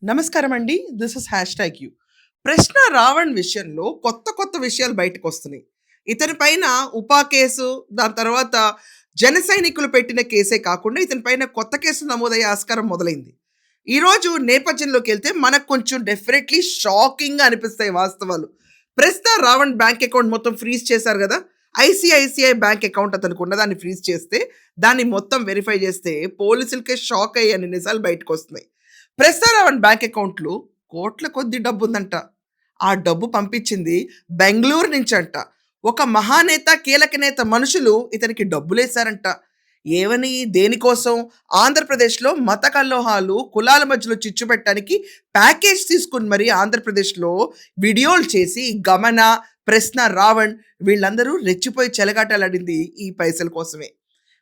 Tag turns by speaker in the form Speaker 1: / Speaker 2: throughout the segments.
Speaker 1: నమస్కారం అండి. This is hashtag you. ప్రశ్న రావణ్ విషయంలో కొత్త విషయాలు బయటకొస్తున్నాయి. ఇతని పైన ఉపా కేసు, దాని తర్వాత జన సైనికులు పెట్టిన కేసే కాకుండా ఇతని పైన కొత్త కేసులు నమోదయ్యే ఆస్కారం మొదలైంది. ఈరోజు నేపథ్యంలోకెళ్తే మనకు కొంచెం డెఫినెట్‌లీ షాకింగ్‌గా అనిపిస్తాయి వాస్తవాలు. ప్రస్తుతం రావణ్ బ్యాంక్ అకౌంట్ మొత్తం ఫ్రీజ్ చేశారు గదా! ఐసీఐసీఐ బ్యాంక్ అకౌంట్ అతనికి ఉన్నదాన్ని ఫ్రీజ్ చేస్తే, దాన్ని మొత్తం వెరిఫై చేస్తే పోలీసులకే షాక్ అయ్యే అన్ని నిజాలు బయటకొస్తున్నాయి. ప్రస్తుతం బ్యాంక్ అకౌంట్‌లో కోట్ల కొద్దీ డబ్బుందంట. ఆ డబ్బు పంపించింది బెంగుళూరు నుంచంట. ఒక మహానేత, కీలక నేత మనుషులు ఇతనికి డబ్బులేశారంట. ఏమని? దేనికోసం? ఆంధ్రప్రదేశ్‌లో మత కల్లోహాలు, కులాల మధ్యలో చిచ్చు పెట్టడానికి ప్యాకేజ్ తీసుకొని మరి ఆంధ్రప్రదేశ్‌లో వీడియోలు చేసి గమన, ప్రశ్న, రావణ్ వీళ్ళందరూ రెచ్చిపోయి చెలగాటాలాడింది ఈ పైసల కోసమే.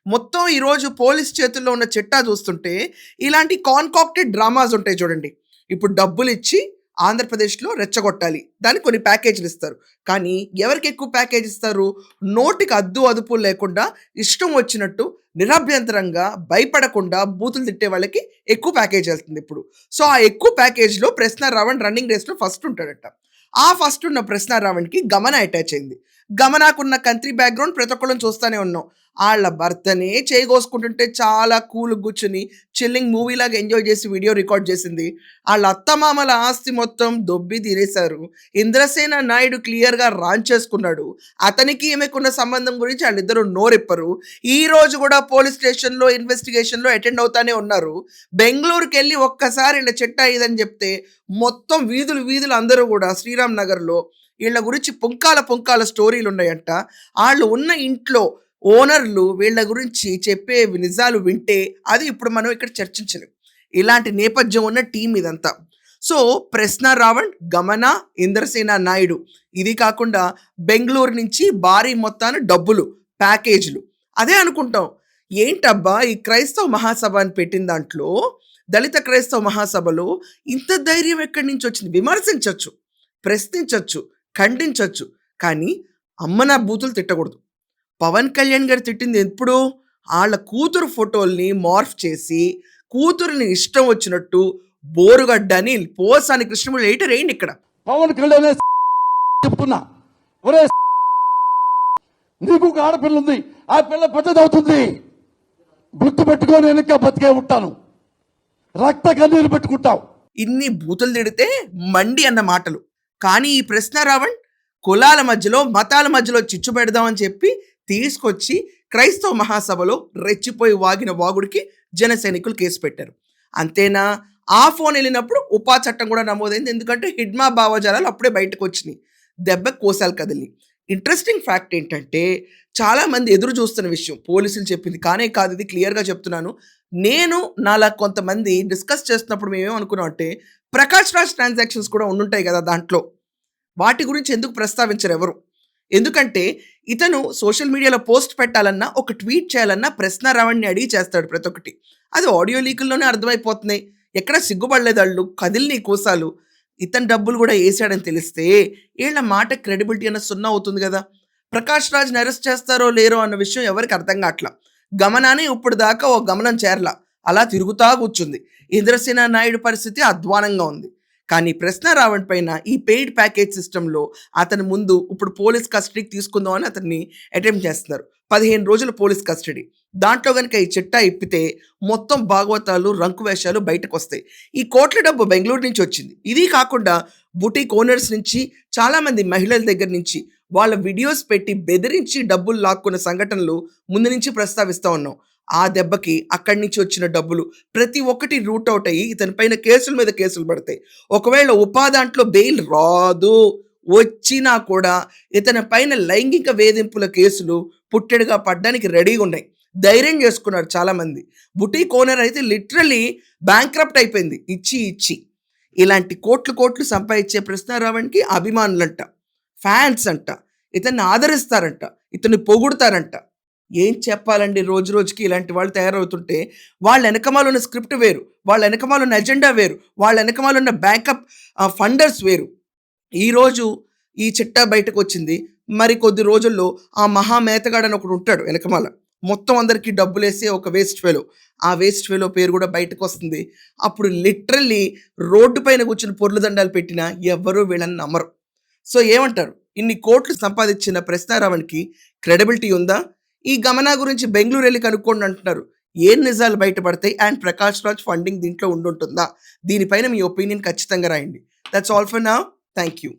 Speaker 1: మొత్తం ఈరోజు పోలీస్ చేతుల్లో ఉన్న చిట్టా చూస్తుంటే, ఇలాంటి కాన్కాక్టెడ్ డ్రామాస్ ఉంటాయి చూడండి. ఇప్పుడు డబ్బులిచ్చి ఆంధ్రప్రదేశ్‌లో రెచ్చగొట్టాలి. దానికి కొన్ని ప్యాకేజీలు ఇస్తారు. కానీ ఎవరికి ఎక్కువ ప్యాకేజ్ ఇస్తారు? నోటికి అద్దు అదుపు లేకుండా ఇష్టం వచ్చినట్టు నిరభ్యంతరంగా భయపడకుండా బూతులు తిట్టే వాళ్ళకి ఎక్కువ ప్యాకేజ్ వెళ్తుంది ఇప్పుడు. సో, ఆ ఎక్కువ ప్యాకేజ్‌లో ప్రశ్న రావణ్ రన్నింగ్ రేస్‌లో ఫస్ట్ ఉంటాడట. ఆ ఫస్ట్ ఉన్న ప్రశ్న రావణ్‌కి గమన అటాచ్ అయింది. గమనాకున్న కంట్రీ బ్యాక్‌గ్రౌండ్ ప్రతి ఒక్కళ్ళం చూస్తానే ఉన్నాం. ఆళ్ళ భర్తనే చేయగోసుకుంటుంటే చాలా కూల్‌గా కూర్చొని చిల్లింగ్ మూవీలాగా ఎంజాయ్ చేసి వీడియో రికార్డ్ చేసింది. ఆళ్ళ అత్తమామల ఆస్తి మొత్తం దొబ్బి తినేశారు. ఇంద్రసేన నాయుడు క్లియర్‌గా రాంచేసుకున్నాడు. అతనికి ఈమెకున్న సంబంధం గురించి ఆళ్ళిద్దరూ నోరిప్పరు. ఈరోజు కూడా పోలీస్ స్టేషన్‌లో ఇన్వెస్టిగేషన్‌లో అటెండ్ అవుతానే ఉన్నారు. బెంగుళూరుకెళ్ళి ఒక్కసారి ఈళ్ళ చిట్టా ఇదని చెప్తే మొత్తం వీధులు అందరూ కూడా శ్రీరామ్ నగర్‌లో ఈళ్ళ గురించి పుంకాల స్టోరీలున్నాయంట. ఆళ్ళు ఉన్న ఇంట్లో ఓనర్లు వీళ్ళ గురించి చెప్పే నిజాలు వింటే అది ఇప్పుడు మనం ఇక్కడ చర్చించలేం. ఇలాంటి నేపథ్యం ఉన్న టీమ్ ఇదంతా. సో, ప్రశ్న రావణ్, గమన, ఇంద్రసేన నాయుడు ఇది కాకుండా బెంగుళూరు నుంచి భారీ మొత్తాన డబ్బులు, ప్యాకేజీలు. అదే అనుకుంటాం. ఏంటబ్బా! ఈ క్రైస్తవ మహాసభ అని పెట్టిన దాంట్లో, దళిత క్రైస్తవ మహాసభలో ఇంత ధైర్యం ఎక్కడి నుంచొచ్చింది? విమర్శించొచ్చు, ప్రశ్నించొచ్చు, ఖండించొచ్చు. కానీ అమ్మ నా బూతులు తిట్టకూడదు. పవన్ కళ్యాణ్ గారు తిట్టింది ఎప్పుడు? ఆళ్ళ కూతురు ఫోటోల్ని మార్ఫ్ చేసి, కూతురిని ఇష్టం వచ్చినట్టు బోరుగడ్డ అని, పోసాని కృష్ణమూర్తి ఎయిటరేయండి ఇక్కడ.
Speaker 2: పవన్ కళ్యాణ్ చెప్తున్నా, ఒరే నీకు ఒక ఆడపిల్ల ఉంది, ఆ పిల్ల పెద్దదవుతుంది, గుర్తు పెట్టుకొని వెనక బతికే ఉంటాను, రక్త కన్నీరు పెట్టుకుంటావు.
Speaker 1: ఇన్ని బూతులు తిడితే మండి అన్న మాటలు. కానీ ఈ ప్రశ్న రావణ్ కులాల మధ్యలో, మతాల మధ్యలో చిచ్చు పెడదామని చెప్పి తీసుకొచ్చి క్రైస్తవ మహాసభలో రెచ్చిపోయి వాగిన వాగుడికి జన సైనికులు కేసు పెట్టారు. అంతేనా? ఆ ఫోన్ వెళ్ళినప్పుడు ఉపా చట్టం కూడా నమోదైంది. ఎందుకంటే హిడ్మా భావజాలాలు అప్పుడే బయటకు వచ్చినాయి. దెబ్బ కోసాలు కదిలి. ఇంట్రెస్టింగ్ ఫ్యాక్ట్ ఏంటంటే, చాలామంది ఎదురు చూస్తున్న విషయం పోలీసులు చెప్పింది కానే కాదు, ఇది క్లియర్గా చెప్తున్నాను. నేను నాలా కొంతమంది డిస్కస్ చేస్తున్నప్పుడు మేమేమనుకున్నాం అంటే, ప్రకాష్ రాజ్ ట్రాన్సాక్షన్స్ కూడా ఉండుంటాయి కదా దాంట్లో. వాటి గురించి ఎందుకు ప్రస్తావించరు ఎవరు? ఎందుకంటే ఇతను సోషల్ మీడియాలో పోస్ట్ పెట్టాలన్నా, ఒక ట్వీట్ చేయాలన్నా ప్రశ్న రావణ్‌ని అడిగి చేస్తాడు ప్రతి ఒక్కటి. అది ఆడియో లీకుల్లోనే అర్థమైపోతున్నాయి. ఎక్కడ సిగ్గుపడలేదు ఆళ్ళు. కదిలినయి కూసాలు. ఇతను డబ్బులు కూడా ఏసాడని తెలిస్తే ఈళ్ళ మాట క్రెడిబిలిటీ అన్నది సున్నా అవుతుంది గదా! ప్రకాష్ రాజ్‌ని అరెస్ట్ చేస్తారో లేరో అన్న విషయం ఎవరికీ అర్థం గాట్ల. గమనానే ఇప్పుడు దాకా ఓ గమనం చేరల. అలా తిరుగుతా కూర్చుంది. ఇంద్రసేన నాయుడు పరిస్థితి అధ్వానంగా ఉంది. కానీ ప్రశ్న రావణ్ పైన ఈ పెయిడ్ ప్యాకేజ్ సిస్టమ్‌లో అతని ముందు ఇప్పుడు పోలీస్ కస్టడీకి తీసుకుందామని అతన్ని అటెంప్ట్ చేస్తున్నారు. 15 రోజులు పోలీస్ కస్టడీ. దాంట్లో గనుక ఈ చిట్టా ఇప్పితే మొత్తం భాగవతాలు, రంకు వేషాలు బయటకొస్తాయి. ఈ కోట్ల డబ్బు బెంగుళూరు నుంచి వచ్చింది. ఇది కాకుండా బుటీక్ ఓనర్స్ నుంచి, చాలామంది మహిళల దగ్గర నుంచి వాళ్ళ వీడియోస్ పెట్టి బెదిరించి డబ్బులు లాక్కున్న సంఘటనలు ముందు నుంచి ప్రస్తావిస్తా ఉన్నాం. ఆ దెబ్బకి అక్కడి నుంచి వచ్చిన డబ్బులు ప్రతి ఒక్కటి రూట్ ఔట్ అయ్యి ఇతని పైన కేసుల మీద కేసులు పడతాయి. ఒకవేళ దాంట్లో బెయిల్ రాదు, వచ్చినా కూడా ఇతని పైన లైంగిక వేధింపుల కేసులు పుట్టెడుగా పడ్డానికి రెడీగా ఉన్నాయి. ధైర్యం చేసుకున్నారు చాలామంది. బుటీక్ ఓనర్ అయితే లిటరల్లీ బ్యాంక్రప్ట్ అయిపోయింది ఇచ్చి. ఇలాంటి కోట్లు సంపాదించే ప్రశ్న రావణ్‌కి అభిమానులంట, ఫ్యాన్స్ అంట, ఇతన్ని ఆదరిస్తారంట, ఇతన్ని పొగుడుతారంట. ఏం చెప్పాలండి, రోజు రోజుకి ఇలాంటి వాళ్ళు తయారవుతుంటే వాళ్ళ వెనకమాలున్న స్క్రిప్ట్ వేరు, వాళ్ళ వెనకమాలున్న ఎజెండా వేరు, వాళ్ళ వెనకమాలున్న బ్యాకప్ ఫండర్స్ వేరు. ఈరోజు ఈ చిట్టా బయటకు వచ్చింది. మరి కొద్ది రోజుల్లో ఆ మహా మేతగాడని ఒకడు ఉంటాడు వెనకమాల. మొత్తం అందరికీ డబ్బులేసే ఒక వేస్ట్ ఫెలో. ఆ వేస్ట్ ఫెలో పేరు కూడా బయటకొస్తుంది. అప్పుడు లిటరల్లీ రోడ్డు పైన కూర్చొని పొర్లు దండాలు పెట్టినా ఎవ్వరూ వీళ్ళని నమ్మరు. సో ఏమంటారు? ఇన్ని కోట్లు సంపాదించిన ప్రశ్నారావణ్‌కి క్రెడిబిలిటీ ఉందా? ఈ గమనా గురించి బెంగుళూరు ఎళ్లి కనుక్కోండి అంటున్నారు. ఏం నిజాలు బయటపడతాయి? అండ్ ప్రకాష్ రాజ్ ఫండింగ్ దీంట్లో ఉండుంటుందా? దీనిపైన మీ ఒపీనియన్ ఖచ్చితంగా రాయండి. That's all for now. Thank you.